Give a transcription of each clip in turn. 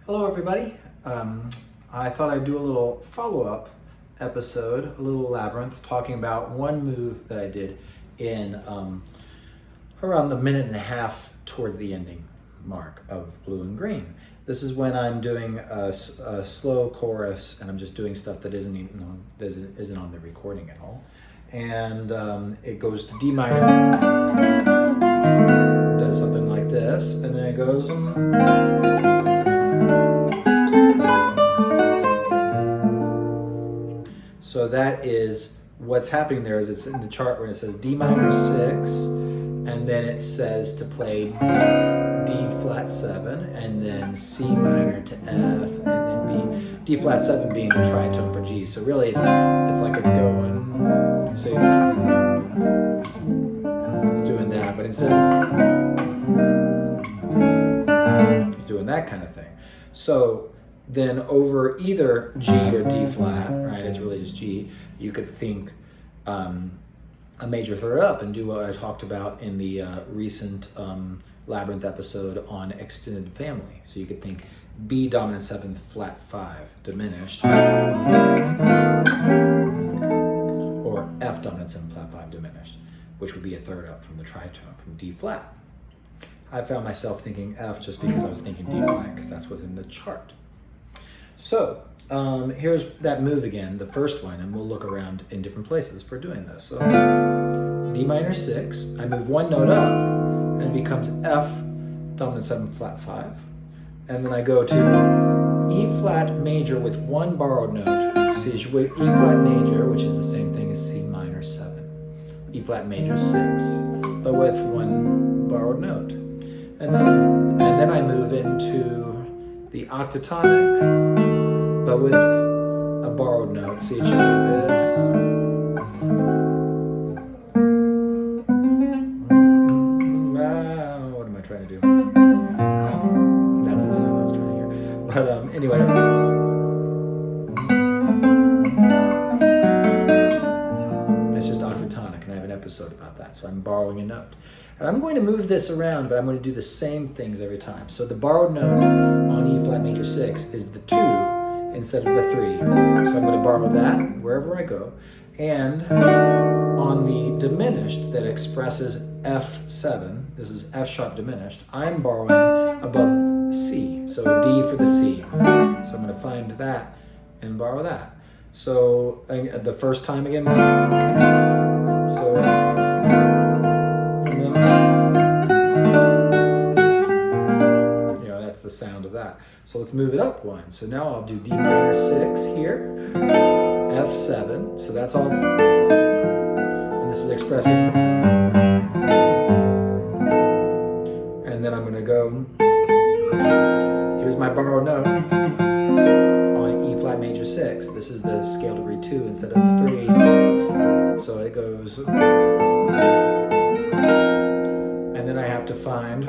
Hello everybody. I thought I'd do a little follow-up episode, a little Labyrinth, talking about one move that I did in around the minute and a half towards the ending mark of Blue and Green. This is when I'm doing a slow chorus and I'm just doing stuff that isn't on the recording at all. And it goes to D minor, does something like this, and then it goes... So that is what's happening there. Is it's in the chart where it says D minor 6, and then it says to play D flat 7, and then C minor to F, and then D flat 7 being the tritone for G. So really it's like it's going. So it's doing that, but instead it's doing that kind of thing. So then over either G or D flat, right, it's really just G, you could think a major third up and do what I talked about in the recent Labyrinth episode on extended family. So you could think B dominant 7th flat 5 diminished, or F dominant 7th flat 5 diminished, which would be a third up from the tritone from D flat. I found myself thinking F just because I was thinking D flat, because that's what's in the chart. So here's that move again, the first one, and we'll look around in different places for doing this. So D minor 6, I move one note up, and it becomes F dominant 7 flat 5. And then I go to E flat major with one borrowed note. See, E flat major, which is the same thing as C minor 7. E flat major 6, but with one borrowed note. And then I move into the octatonic, but with a borrowed note. See, it should be this. What am I trying to do? That's the sound I was trying to hear. But anyway. It's just octatonic, and I have an episode about that. So I'm borrowing a note. And I'm going to move this around, but I'm going to do the same things every time. So the borrowed note on E flat major 6 is the 2 instead of the 3. So I'm going to borrow that wherever I go. And on the diminished that expresses F7, this is F sharp diminished, I'm borrowing above C. So D for the C. So I'm going to find that and borrow that. So the first time again. So... the sound of that. So let's move it up one. So now I'll do D minor 6 here, F7, so that's all, and this is expressing, and then I'm going to go, here's my borrowed note on E flat major 6. This is the scale degree 2 instead of 3, so it goes, and then I have to find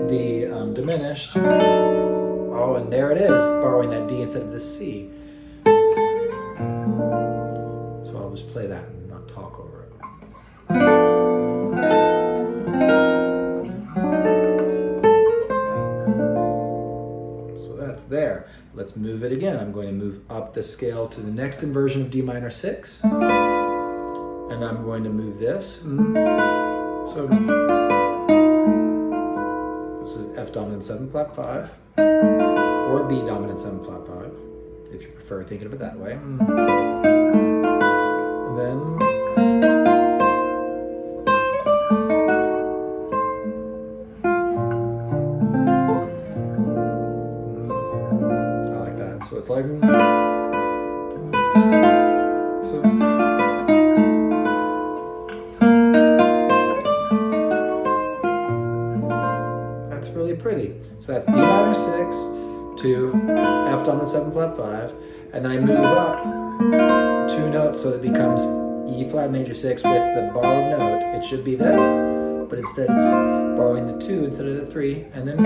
the diminished. Oh, and there it is, borrowing that D instead of the C. So I'll just play that and not talk over it. So that's there. Let's move it again. I'm going to move up the scale to the next inversion of D minor 6. And I'm going to move this. So this is F dominant 7 flat 5, or B dominant 7 flat 5, if you prefer thinking of it that way. And then I like that. So it's like really pretty. So that's D minor 6 to F dominant 7 flat 5, and then I move up 2 notes so it becomes E flat major 6 with the borrowed note. It should be this, but instead it's borrowing the 2 instead of the 3, and then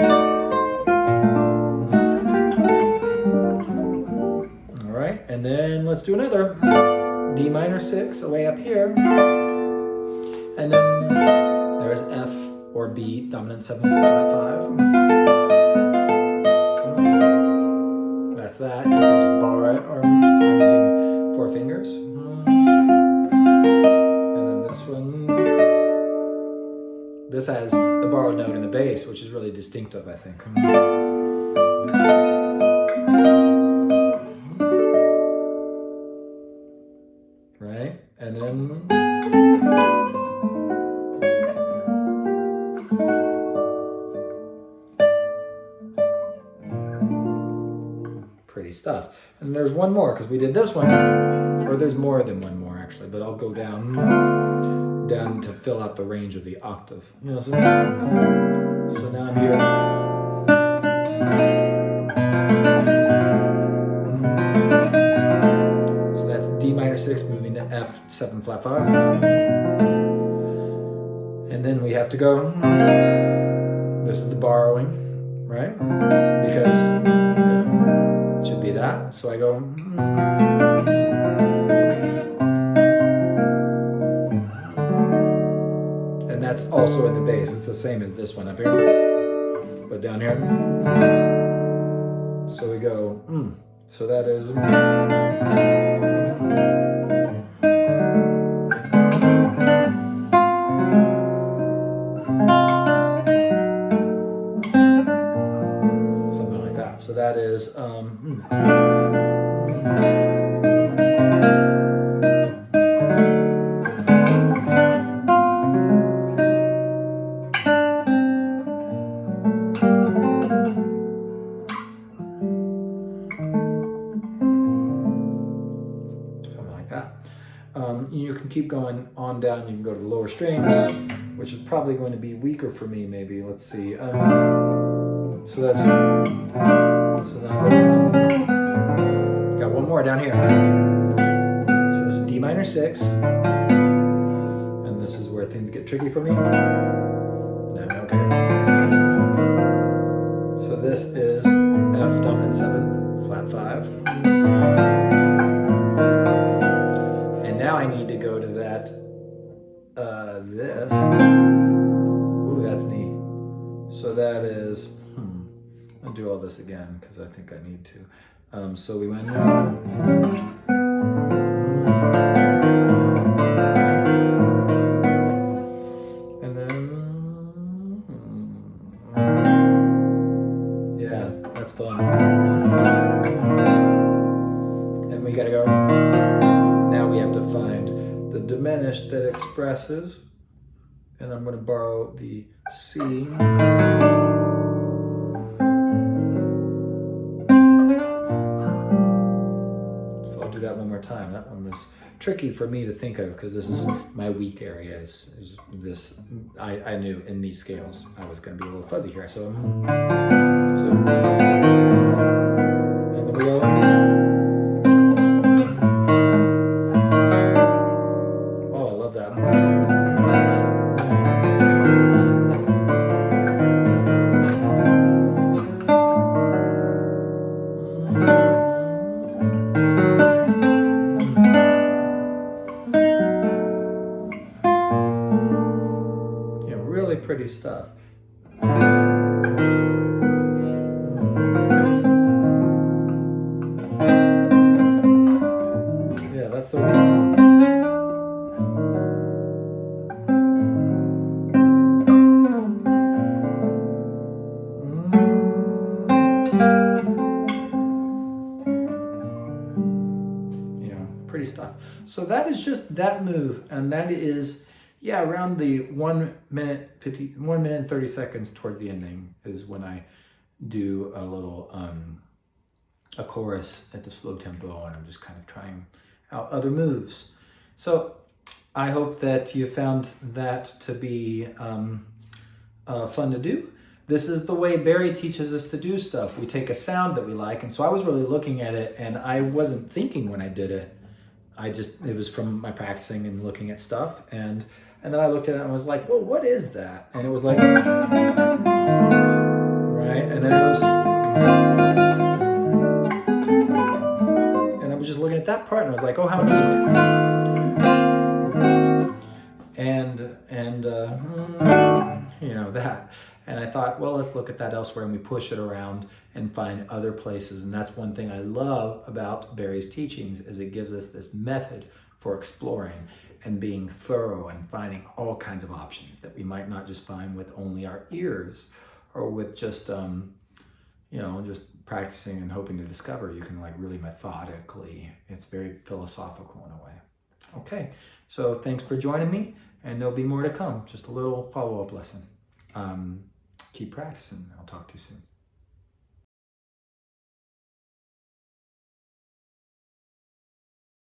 all right, and then let's do another D minor 6 away up here, and then there's F or B dominant 7 flat 5. really distinctive, I think. Right? And then pretty stuff. And there's one more, because we did this one, or there's more than one more actually, but I'll go down to fill out the range of the octave. You know, so now I'm here. So that's D minor 6 moving to F7 flat 5. And then we have to go, this is the borrowing, right? Because it should be that. So I go, and that's also in the bass. It's the same as this one up here, but down here. So we go, so that is. Something like that. So that is. You can keep going on down. You can go to the lower strings, which is probably going to be weaker for me, maybe. Let's see. So that's. So now got one more down here. So this is D minor 6, and this is where things get tricky for me. Now, okay. So this is F dominant 7th, flat 5. Now I need to go to that, this. Ooh, that's neat. So that is, I'll do all this again because I think I need to. So we went, and then, yeah, that's fun. And we gotta go. Now we have to find the diminished that expresses, and I'm going to borrow the C. So I'll do that one more time. That one was tricky for me to think of because this is my weak area. Is this? I knew in these scales I was going to be a little fuzzy here. So and then we go. Pretty stuff. Yeah, that's the one. Pretty stuff. So that is just that move, and that is. Yeah, around the 1 minute and 30 seconds towards the ending is when I do a little a chorus at the slow tempo, and I'm just kind of trying out other moves. So I hope that you found that to be fun to do. This is the way Barry teaches us to do stuff. We take a sound that we like, and so I was really looking at it, and I wasn't thinking when I did it. It was from my practicing and looking at stuff, and then I looked at it and was like, well, what is that? And it was like, right? And then it was, and I was just looking at that part and I was like, oh, how neat. And you know, that. And I thought, well, let's look at that elsewhere, and we push it around and find other places. And that's one thing I love about Barry's teachings is it gives us this method for exploring and being thorough and finding all kinds of options that we might not just find with only our ears or with just just practicing and hoping to discover, you can like really methodically. It's very philosophical in a way. Okay, so thanks for joining me, and there'll be more to come. Just a little follow-up lesson. Keep practicing. I'll talk to you soon.